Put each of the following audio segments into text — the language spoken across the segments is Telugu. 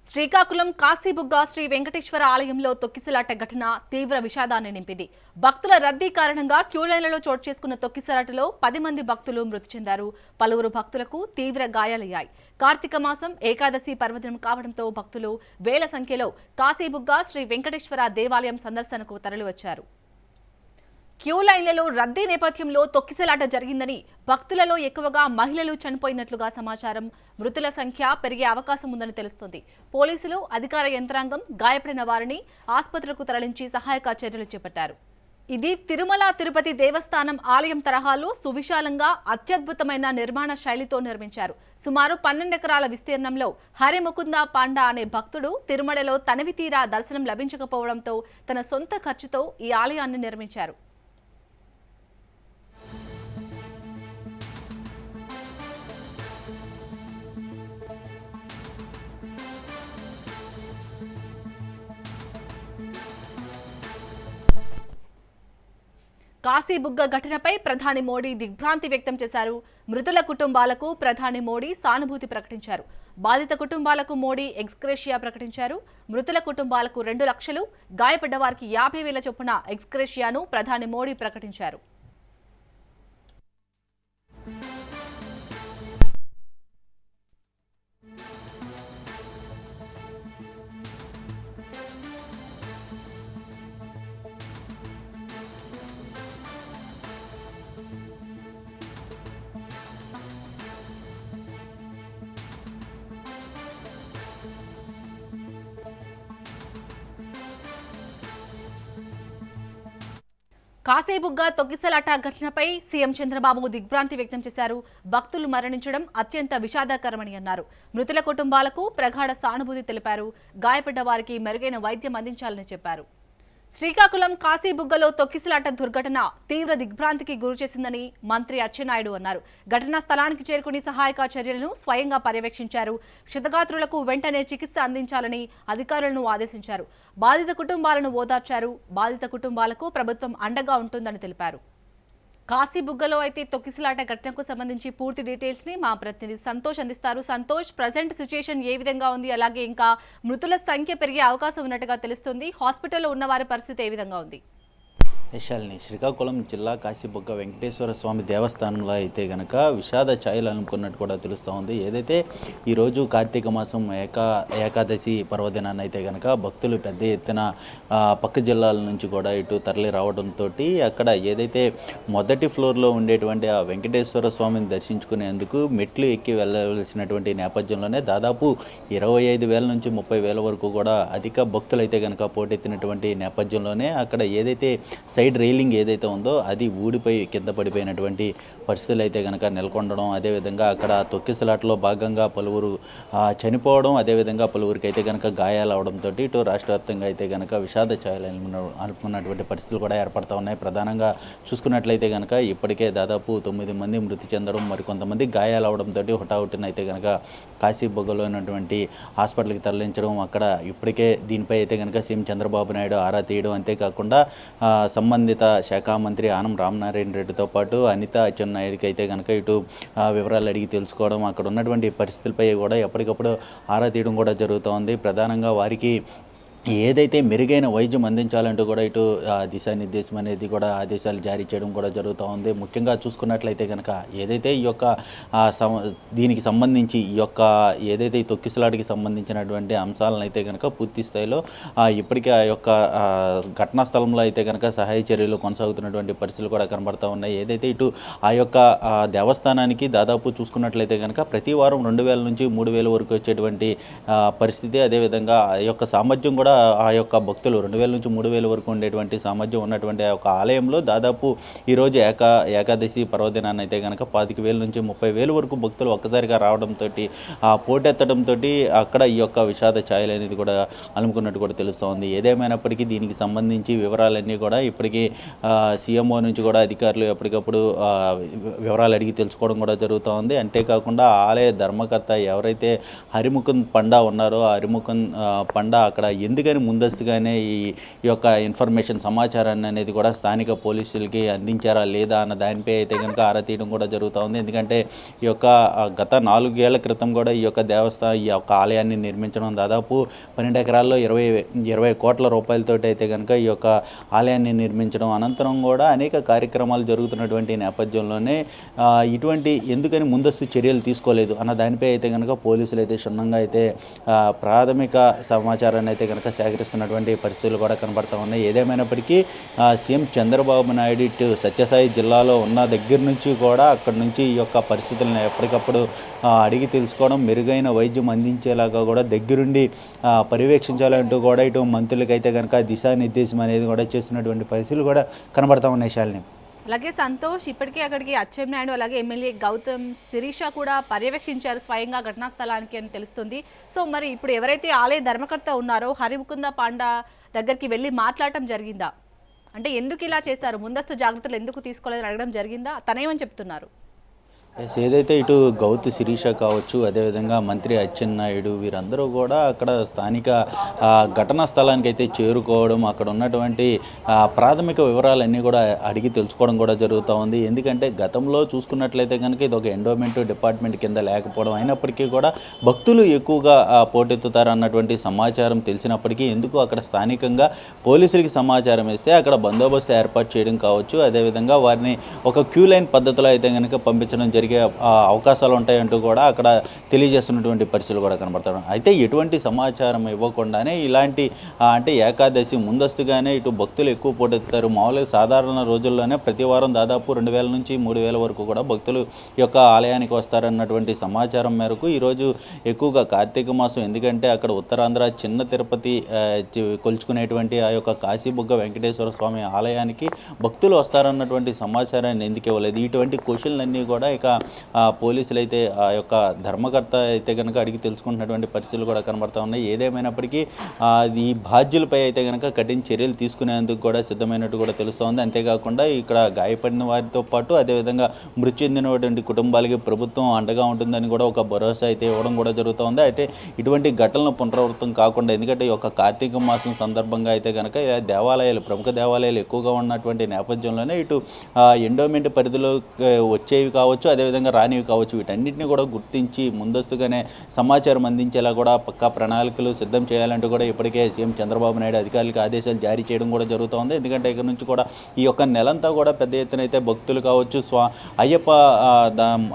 శ్రీకాకుళం కాశీబుగ్గ శ్రీ వెంకటేశ్వర ఆలయంలో తొక్కిసలాట ఘటన తీవ్ర విషాదాన్ని నింపింది. భక్తుల రద్దీ కారణంగా క్యూలైన్లలో చోటు చేసుకున్న తొక్కిసలాటలో 10 మంది భక్తులు మృతి చెందారు. పలువురు భక్తులకు తీవ్ర గాయాలయ్యాయి. కార్తీక మాసం ఏకాదశి పర్వదినం కావడంతో భక్తులు వేల సంఖ్యలో కాశీబుగ్గ శ్రీ వెంకటేశ్వర దేవాలయం సందర్శనకు తరలివచ్చారు. క్యూ లైన్లలో రద్దీ నేపథ్యంలో తొక్కిసలాట జరిగిందని, భక్తులలో ఎక్కువగా మహిళలు చనిపోయినట్లుగా సమాచారం. మృతుల సంఖ్య పెరిగే అవకాశం ఉందని తెలుస్తోంది. పోలీసులు, అధికార యంత్రాంగం గాయపడిన వారిని ఆసుపత్రులకు తరలించి సహాయక చర్యలు చేపట్టారు. ఇది తిరుమల తిరుపతి దేవస్థానం ఆలయం తరహాలో సువిశాలంగా అత్యద్భుతమైన నిర్మాణ శైలితో నిర్మించారు. సుమారు 12 ఎకరాల విస్తీర్ణంలో హరిముకుంద పాండా అనే భక్తుడు తిరుమలలో తనివి తీరా దర్శనం లభించకపోవడంతో తన సొంత ఖర్చుతో ఈ ఆలయాన్ని నిర్మించారు. కాశీబుగ్గ ఘటనపై ప్రధాని మోడీ దిగ్భ్రాంతి వ్యక్తం చేశారు. మృతుల కుటుంబాలకు ప్రధాని మోడీ సానుభూతి ప్రకటించారు. బాధిత కుటుంబాలకు మోడీ ఎక్స్గ్రేషియా ప్రకటించారు. మృతుల కుటుంబాలకు 2 లక్షలు, గాయపడ్డ వారికి 50,000 చొప్పున ఎక్స్గ్రేషియాను ప్రధాని మోడీ ప్రకటించారు. కాశీబుగ్గ తొక్కిసలాట ఘటనపై సీఎం చంద్రబాబు దిగ్భ్రాంతి వ్యక్తం చేశారు. భక్తులు మరణించడం అత్యంత విషాదకరమని అన్నారు. మృతుల కుటుంబాలకు ప్రగాఢ సానుభూతి తెలిపారు. గాయపడ్డ వారికి మెరుగైన వైద్యం అందించాలని చెప్పారు. శ్రీకాకుళం కాశీబుగ్గలో తొక్కిసలాట దుర్ఘటన తీవ్ర దిగ్భ్రాంతికి గురిచేసిందని మంత్రి అచ్చెన్నాయుడు అన్నారు. ఘటనా స్థలానికి చేరుకుని సహాయక చర్యలను స్వయంగా పర్యవేక్షించారు. క్షతగాత్రులకు వెంటనే చికిత్స అందించాలని అధికారులను ఆదేశించారు. బాధిత కుటుంబాలను ఓదార్చారు. బాధిత కుటుంబాలకు ప్రభుత్వం అండగా ఉంటుందని తెలిపారు. కాశీబుగ్గలో అయితే తొక్కిసలాట ఘటనకు సంబంధించి పూర్తి డీటెయిల్స్ ని మా ప్రతినిధి సంతోష్ అందిస్తారు. సంతోష్, ప్రజెంట్ సిచ్యుయేషన్ ఏ విధంగా ఉంది, అలాగే ఇంకా మృతుల సంఖ్య పెరిగే అవకాశం ఉన్నట్టుగా తెలుస్తుంది. హాస్పిటల్లో ఉన్న వారి పరిస్థితి ఏ విధంగా ఉంది? యశాలిని శ్రీకాకుళం జిల్లా కాశీబుగ్గ వెంకటేశ్వర స్వామి దేవస్థానంలో అయితే కనుక విషాద ఛాయలు అనుకున్నట్టు కూడా తెలుస్తూ ఉంది. ఏదైతే ఈరోజు కార్తీక మాసం ఏకాదశి పర్వదినాన్ని అయితే కనుక భక్తులు పెద్ద ఎత్తున పక్క జిల్లాల నుంచి కూడా ఇటు తరలి రావడంతో అక్కడ ఏదైతే మొదటి ఫ్లోర్లో ఉండేటువంటి ఆ వెంకటేశ్వర స్వామిని దర్శించుకునేందుకు మెట్లు ఎక్కి వెళ్ళవలసినటువంటి నేపథ్యంలోనే దాదాపు 25,000 నుంచి 30,000 వరకు కూడా అధిక భక్తులు అయితే కనుక పోటెత్తినటువంటి నేపథ్యంలోనే అక్కడ ఏదైతే సైడ్ రైలింగ్ ఏదైతే ఉందో అది ఊడిపోయి కింద పడిపోయినటువంటి పరిస్థితులు అయితే కనుక నెలకొనడం, అదేవిధంగా అక్కడ తొక్కిసలాటలో భాగంగా పలువురు చనిపోవడం, అదేవిధంగా పలువురికి అయితే కనుక గాయాలు అవడంతో ఇటు రాష్ట్ర వ్యాప్తంగా అయితే కనుక విషాద ఛాయలు అనుకున్నటువంటి పరిస్థితులు కూడా ఏర్పడతా ఉన్నాయి. ప్రధానంగా చూసుకున్నట్లయితే కనుక ఇప్పటికే దాదాపు 9 మంది మృతి చెందడం, మరికొంతమంది గాయాలు అవడంతో హుటాహుటిన అయితే కనుక కాశీబుగ్గలో ఉన్నటువంటి హాస్పిటల్కి తరలించడం, అక్కడ ఇప్పటికే దీనిపై అయితే కనుక సీఎం చంద్రబాబు నాయుడు ఆరా తీయడం, అంతేకాకుండా సంబంధిత శాఖ మంత్రి ఆనం రామనారాయణ రెడ్డితో పాటు అనిత అచ్చెన్నాయుడికి అయితే కనుక ఇటు వివరాలు అడిగి తెలుసుకోవడం, అక్కడ ఉన్నటువంటి పరిస్థితులపై కూడా ఎప్పటికప్పుడు ఆరా తీయడం కూడా జరుగుతూ ఉంది. ప్రధానంగా వారికి ఏదైతే మెరుగైన వైద్యం అందించాలంటూ కూడా ఇటు దిశానిర్దేశం అనేది కూడా ఆదేశాలు జారీ చేయడం కూడా జరుగుతూ ఉంది. ముఖ్యంగా చూసుకున్నట్లయితే కనుక ఏదైతే ఈ యొక్క దీనికి సంబంధించి ఈ యొక్క ఏదైతే తొక్కిసలాటికి సంబంధించినటువంటి అంశాలను అయితే కనుక పూర్తి స్థాయిలో ఇప్పటికే ఆ యొక్క ఘటనా స్థలంలో అయితే కనుక సహాయ చర్యలు కొనసాగుతున్నటువంటి పరిస్థితులు కూడా కనబడుతూ ఉన్నాయి. ఏదైతే ఇటు ఆ యొక్క దేవస్థానానికి దాదాపు చూసుకున్నట్లయితే కనుక ప్రతి వారం 2,000 నుంచి 3,000 వరకు వచ్చేటువంటి పరిస్థితి, అదేవిధంగా ఆ యొక్క సామర్థ్యం కూడా ఆ యొక్క భక్తులు 2,000 నుంచి 3,000 వరకు ఉండేటువంటి సామర్థ్యం ఉన్నటువంటి ఆ యొక్క ఆలయంలో దాదాపు ఈరోజు ఏకాదశి పర్వదినాన్ని అయితే కనుక 25,000 నుంచి 30,000 వరకు భక్తులు ఒక్కసారిగా రావడంతో పోటెత్తడంతో అక్కడ ఈ యొక్క విషాద ఛాయలు అనేది కూడా అలుముకున్నట్టు కూడా తెలుస్తూ ఉంది. ఏదేమైనప్పటికీ దీనికి సంబంధించి వివరాలన్నీ కూడా ఇప్పటికీ సీఎంఓ నుంచి కూడా అధికారులు ఎప్పటికప్పుడు వివరాలు అడిగి తెలుసుకోవడం కూడా జరుగుతూ ఉంది. అంతేకాకుండా ఆలయ ధర్మకర్త ఎవరైతే హరిముకుంద్ పండా ఉన్నారో ఆ హరిముకుంద్ పండా అక్కడ ఎందుకు ఎందుకని ముందస్తుగానే ఈ యొక్క ఇన్ఫర్మేషన్ సమాచారాన్ని అనేది కూడా స్థానిక పోలీసులకి అందించారా లేదా అన్న దానిపై అయితే కనుక ఆరా తీయడం కూడా జరుగుతూ ఉంది. ఎందుకంటే ఈ యొక్క గత 4 ఏళ్ల క్రితం కూడా ఈ యొక్క ఈ యొక్క ఆలయాన్ని నిర్మించడం దాదాపు 12 ఎకరాల్లో 20 కోట్ల రూపాయలతో అయితే కనుక ఈ యొక్క ఆలయాన్ని నిర్మించడం అనంతరం కూడా అనేక కార్యక్రమాలు జరుగుతున్నటువంటి నేపథ్యంలోనే ఇటువంటి ఎందుకని ముందస్తు చర్యలు తీసుకోలేదు అన్న దానిపై అయితే కనుక పోలీసులు అయితే క్షుణ్ణంగా అయితే ప్రాథమిక సమాచారాన్ని అయితే కనుక సేకరిస్తున్నటువంటి పరిస్థితులు కూడా కనబడతా ఉన్నాయి. ఏదేమైనప్పటికీ సీఎం చంద్రబాబు నాయుడు ఇటు సత్యసాయి జిల్లాలో ఉన్న దగ్గర నుంచి కూడా అక్కడి నుంచి ఈ యొక్క పరిస్థితులను ఎప్పటికప్పుడు అడిగి తెలుసుకోవడం, మెరుగైన వైద్యం అందించేలాగా కూడా దగ్గరుండి పర్యవేక్షించాలంటూ కూడా ఇటు మంత్రులకైతే కనుక దిశానిర్దేశం అనేది కూడా చేస్తున్నటువంటి పరిస్థితులు కూడా కనబడతా ఉన్నాయి శాలిని. అలాగే సంతోష్, ఇప్పటికే అక్కడికి అచ్చెన్నాయుడు అలాగే ఎమ్మెల్యే గౌతమ్ శిరీష కూడా పర్యవేక్షించారు స్వయంగా ఘటనా స్థలానికి అని తెలుస్తుంది. సో మరి ఇప్పుడు ఎవరైతే ఆలయ ధర్మకర్త ఉన్నారో హరిముకుంద పాండా దగ్గరికి వెళ్ళి మాట్లాడటం జరిగిందా? అంటే ఎందుకు ఇలా చేశారు, ముందస్తు జాగ్రత్తలు ఎందుకు తీసుకోలేదని అడగడం జరిగిందా? తనేమని చెప్తున్నారు? ఏదైతే ఇటు గౌతు శిరీష కావచ్చు, అదేవిధంగా మంత్రి అచ్చెన్నాయుడు వీరందరూ కూడా అక్కడ స్థానిక ఘటనా స్థలానికి అయితే చేరుకోవడం, అక్కడ ఉన్నటువంటి ప్రాథమిక వివరాలన్నీ కూడా అడిగి తెలుసుకోవడం కూడా జరుగుతూ ఉంది. ఎందుకంటే గతంలో చూసుకున్నట్లయితే కనుక ఇది ఒక ఎండోమెంట్ డిపార్ట్మెంట్ కింద లేకపోవడం అయినప్పటికీ కూడా భక్తులు ఎక్కువగా పోటెత్తుతారు అన్నటువంటి సమాచారం తెలిసినప్పటికీ ఎందుకు అక్కడ స్థానికంగా పోలీసులకి సమాచారం ఇస్తే అక్కడ బందోబస్తు ఏర్పాటు చేయడం కావచ్చు, అదేవిధంగా వారిని ఒక క్యూ లైన్ పద్ధతిలో అయితే కనుక పంపించడం జరిగే అవకాశాలు ఉంటాయంటూ కూడా అక్కడ తెలియజేస్తున్నటువంటి పరిస్థితులు కూడా కనబడతారు. అయితే ఎటువంటి సమాచారం ఇవ్వకుండానే ఇలాంటి అంటే ఏకాదశి ముందస్తుగానే ఇటు భక్తులు ఎక్కువ పోటెత్తారు. మామూలుగా సాధారణ రోజుల్లోనే ప్రతి వారం దాదాపు 2000 నుంచి 3000 వరకు కూడా భక్తులు ఈ యొక్క ఆలయానికి వస్తారన్నటువంటి సమాచారం మేరకు ఈరోజు ఎక్కువగా కార్తీక మాసం, ఎందుకంటే అక్కడ ఉత్తరాంధ్ర చిన్న తిరుపతి కొలుచుకునేటువంటి ఆ యొక్క కాశీబుగ్గ వెంకటేశ్వర స్వామి ఆలయానికి భక్తులు వస్తారన్నటువంటి సమాచారాన్ని ఎందుకు ఇవ్వలేదు? ఇటువంటి క్వశ్చన్లన్నీ కూడా ఇక పోలీసులు అయితే ఆ యొక్క ధర్మకర్త అయితే కనుక అడిగి తెలుసుకుంటున్నటువంటి పరిస్థితులు కూడా కనబడతా ఉన్నాయి. ఏదేమైనప్పటికీ ఈ బాధ్యులపై అయితే కనుక కఠిన చర్యలు తీసుకునేందుకు కూడా సిద్ధమైనట్టు కూడా తెలుస్తోంది. అంతేకాకుండా ఇక్కడ గాయపడిన వారితో పాటు అదేవిధంగా మృతి చెందినటువంటి కుటుంబాలకి ప్రభుత్వం అండగా ఉంటుందని కూడా ఒక భరోసా అయితే ఇవ్వడం కూడా జరుగుతోంది. అయితే ఇటువంటి ఘటనలు పునరావృతం కాకుండా, ఎందుకంటే ఈ యొక్క కార్తీక మాసం సందర్భంగా అయితే కనుక దేవాలయాలు, ప్రముఖ దేవాలయాలు ఎక్కువగా ఉన్నటువంటి నేపథ్యంలోనే ఇటు ఎండోమెంట్ పరిధిలో వచ్చేవి కావచ్చు, అదేవిధంగా రానివి కావచ్చు, వీటన్నిటిని కూడా గుర్తించి ముందస్తుగానే సమాచారం అందించేలా కూడా పక్కా ప్రణాళికలు సిద్ధం చేయాలంటూ కూడా ఇప్పటికే సీఎం చంద్రబాబు నాయుడు అధికారులకు ఆదేశాలు జారీ చేయడం కూడా జరుగుతోంది. ఎందుకంటే ఇక్కడ నుంచి కూడా ఈ యొక్క నెలంతా కూడా పెద్ద ఎత్తున అయితే భక్తులు కావచ్చు,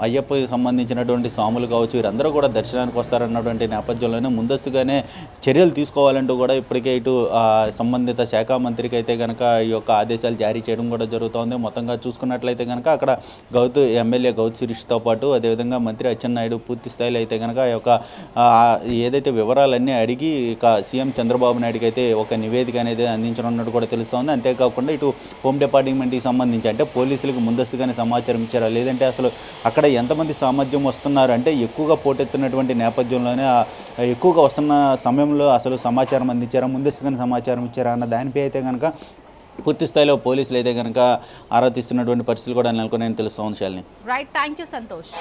అయ్యప్పకి సంబంధించినటువంటి స్వాములు కావచ్చు, వీరందరూ కూడా దర్శనానికి వస్తారన్నటువంటి నేపథ్యంలోనే ముందస్తుగానే చర్యలు తీసుకోవాలంటూ కూడా ఇప్పటికే ఇటు సంబంధిత శాఖ మంత్రికి అయితే కనుక ఈ యొక్క ఆదేశాలు జారీ చేయడం కూడా జరుగుతోంది. మొత్తంగా చూసుకున్నట్లయితే కనుక అక్కడ ఎమ్మెల్యే గౌతు శిరీష్తో పాటు అదేవిధంగా మంత్రి అచ్చెన్నాయుడు పూర్తి స్థాయిలో అయితే కనుక ఈ యొక్క ఏదైతే వివరాలన్నీ అడిగి ఇక సీఎం చంద్రబాబు నాయుడుకి అయితే ఒక నివేదిక అనేది అందించనున్నట్టు కూడా తెలుస్తోంది. అంతేకాకుండా ఇటు హోమ్ డిపార్ట్మెంట్కి సంబంధించి అంటే పోలీసులకు ముందస్తుగానే సమాచారం ఇచ్చారా, లేదంటే అసలు అక్కడ ఎంతమంది సామర్థ్యం వస్తున్నారు, అంటే ఎక్కువగా పోటెత్తున్నటువంటి నేపథ్యంలోనే ఎక్కువగా వస్తున్న సమయంలో అసలు సమాచారం అందించారా, ముందస్తుగానే సమాచారం ఇచ్చారా అన్న దానిపై అయితే కనుక పూర్తి స్థాయిలో పోలీసులు అయితే కనుక ఆరా తీస్తున్నటువంటి పరిస్థితులు కూడా నెలకొన్నాయని తెలుస్తోంది. Shalini. Right, thank you Santosh.